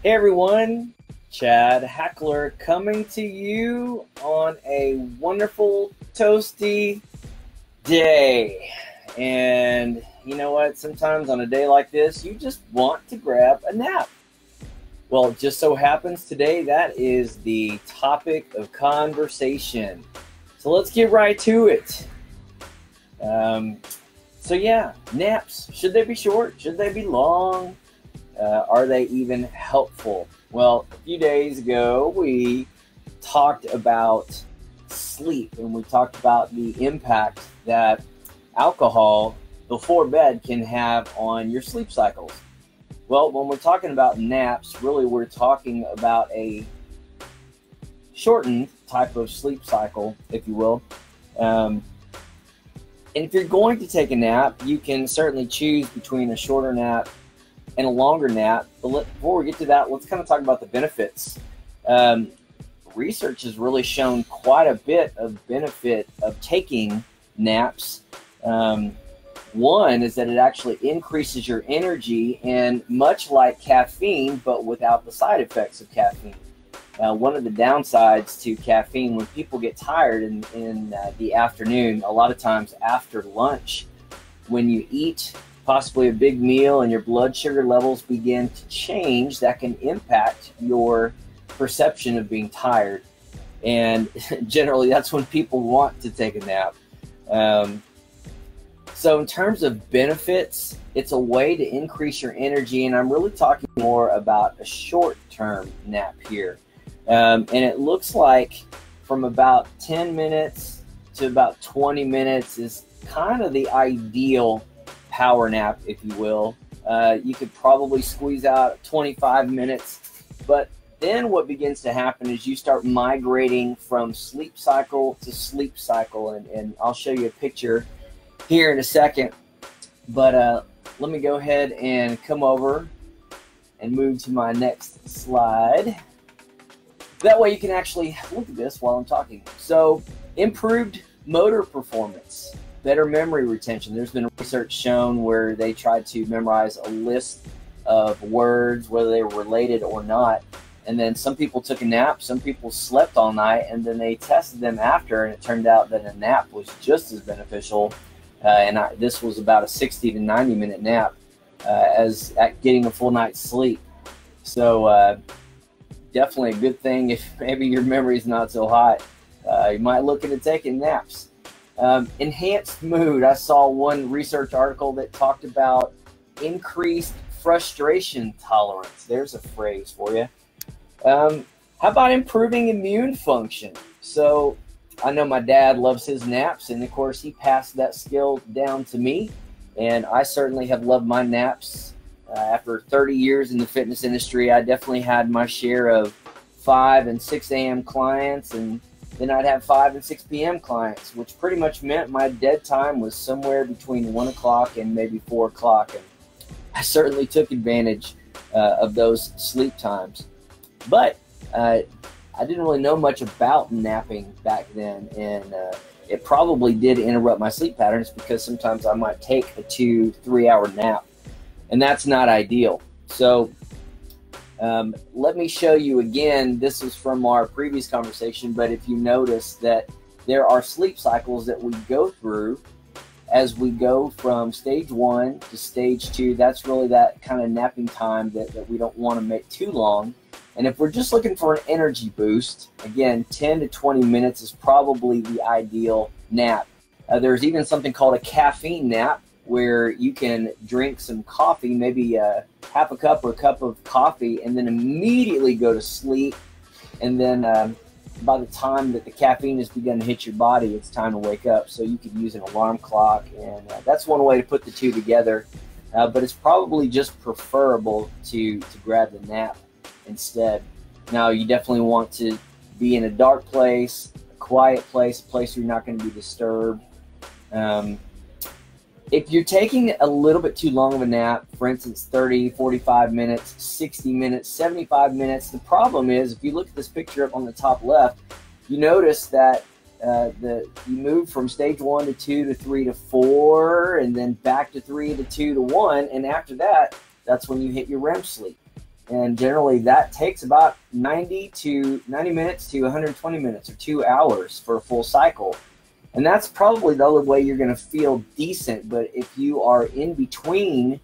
Hey everyone, Chad Hackler coming to you on a wonderful, toasty day. And you know what? Sometimes on a day like this, you just want to grab a nap. Well, it just so happens today that is the topic of conversation. So let's get right to it. So naps. Should they be short? Should they be long? Are they even helpful? Well, a few days ago, we talked about sleep and we talked about the impact that alcohol before bed can have on your sleep cycles. Well, when we're talking about naps, really we're talking about a shortened type of sleep cycle, if you will. And if you're going to take a nap, you can certainly choose between a shorter nap and a longer nap. But before we get to that, let's kind of talk about the benefits. Research has really shown quite a bit of benefit of taking naps. One is that it actually increases your energy, and much like caffeine, but without the side effects of caffeine. One of the downsides to caffeine, when people get tired in the afternoon, a lot of times after lunch, when you eat possibly a big meal and your blood sugar levels begin to change, that can impact your perception of being tired. And generally, that's when people want to take a nap. So in terms of benefits, it's a way to increase your energy, and I'm really talking more about a short-term nap here. And it looks like from about 10 minutes to about 20 minutes is kind of the ideal power nap, if you will. You could probably squeeze out 25 minutes, but then what begins to happen is you start migrating from sleep cycle to sleep cycle, and I'll show you a picture here in a second. But let me go ahead and come over and move to my next slide. That way you can actually look at this while I'm talking. So, improved motor performance, better memory retention. There's been research shown where they tried to memorize a list of words, whether they were related or not. And then some people took a nap, some people slept all night, and then they tested them after, and it turned out that a nap was just as beneficial. This was about a 60 to 90 minute nap as at getting a full night's sleep. So definitely a good thing if maybe your memory's not so hot. You might look into taking naps. Enhanced mood. I saw one research article that talked about increased frustration tolerance. There's a phrase for you. How about improving immune function? So I know my dad loves his naps, and of course he passed that skill down to me, and I certainly have loved my naps. After 30 years in the fitness industry, I definitely had my share of 5 and 6 a.m. clients, and then I'd have 5 and 6 p.m. clients, which pretty much meant my dead time was somewhere between 1 o'clock and maybe 4 o'clock. And I certainly took advantage of those sleep times. But I didn't really know much about napping back then, and it probably did interrupt my sleep patterns because sometimes I might take a 2-3 hour nap, and that's not ideal. So let me show you again. This is from our previous conversation, but if you notice that there are sleep cycles that we go through as we go from stage 1 to stage 2. That's really that kind of napping time that we don't want to make too long. And if we're just looking for an energy boost, again, 10 to 20 minutes is probably the ideal nap. There's even something called a caffeine nap, where you can drink some coffee, maybe half a cup or a cup of coffee, and then immediately go to sleep. And then by the time that the caffeine has begun to hit your body, it's time to wake up. So you could use an alarm clock, and that's one way to put the two together. But it's probably just preferable to grab the nap instead. Now, you definitely want to be in a dark place, a quiet place, a place where you're not going to be disturbed. If you're taking a little bit too long of a nap, for instance, 30, 45 minutes, 60 minutes, 75 minutes, the problem is, if you look at this picture up on the top left, you notice that you move from stage 1 to 2 to 3 to 4, and then back to 3 to 2 to 1, and after that, that's when you hit your REM sleep. And generally that takes about 90 minutes to 120 minutes or 2 hours for a full cycle. And that's probably the only way you're going to feel decent. But if you are in between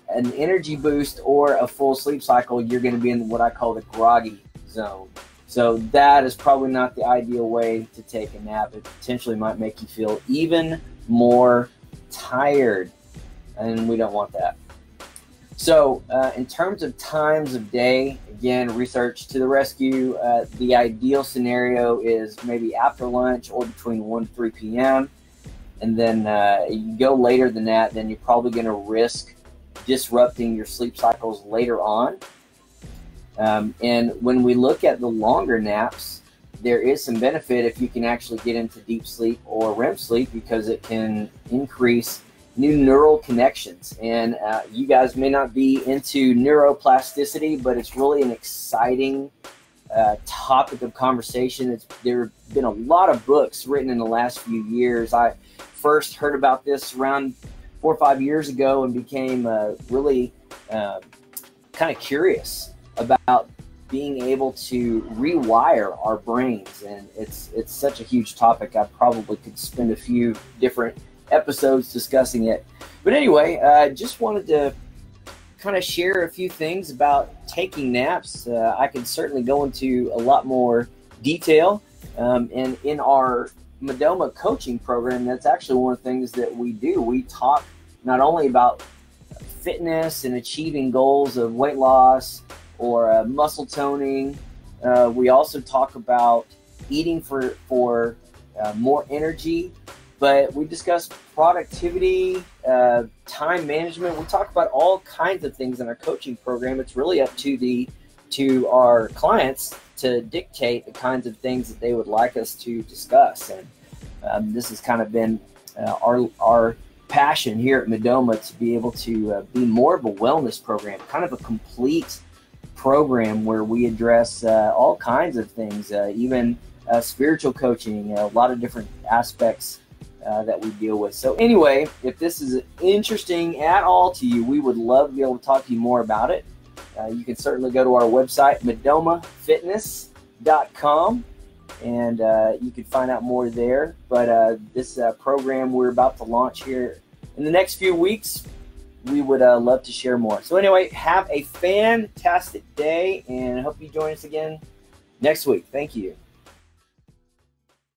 an energy boost or a full sleep cycle, you're going to be in what I call the groggy zone. So that is probably not the ideal way to take a nap. It potentially might make you feel even more tired, and we don't want that. So in terms of times of day, again, research to the rescue. The ideal scenario is maybe after lunch or between 1 to 3 p.m. And then you go later than that, then you're probably going to risk disrupting your sleep cycles later on. And when we look at the longer naps, there is some benefit if you can actually get into deep sleep or REM sleep, because it can increase new neural connections. And you guys may not be into neuroplasticity, but it's really an exciting topic of conversation. There have been a lot of books written in the last few years. I first heard about this around 4 or 5 years ago and became really kind of curious about being able to rewire our brains. And it's such a huge topic. I probably could spend a few different episodes discussing it. But anyway, I just wanted to kind of share a few things about taking naps. I could certainly go into a lot more detail. And in our Modoma coaching program, that's actually one of the things that we do. We talk not only about fitness and achieving goals of weight loss or muscle toning. We also talk about eating for more energy, but we discuss productivity, time management. We talk about all kinds of things in our coaching program. It's really up to our clients to dictate the kinds of things that they would like us to discuss. And this has kind of been our passion here at Modoma, to be able to be more of a wellness program, kind of a complete program where we address all kinds of things, even spiritual coaching, a lot of different aspects that we deal with. So anyway, if this is interesting at all to you, we would love to be able to talk to you more about it. You can certainly go to our website, modomafitness.com, and you can find out more there. But this program we're about to launch here in the next few weeks, we would love to share more. So anyway, have a fantastic day, and I hope you join us again next week. Thank you.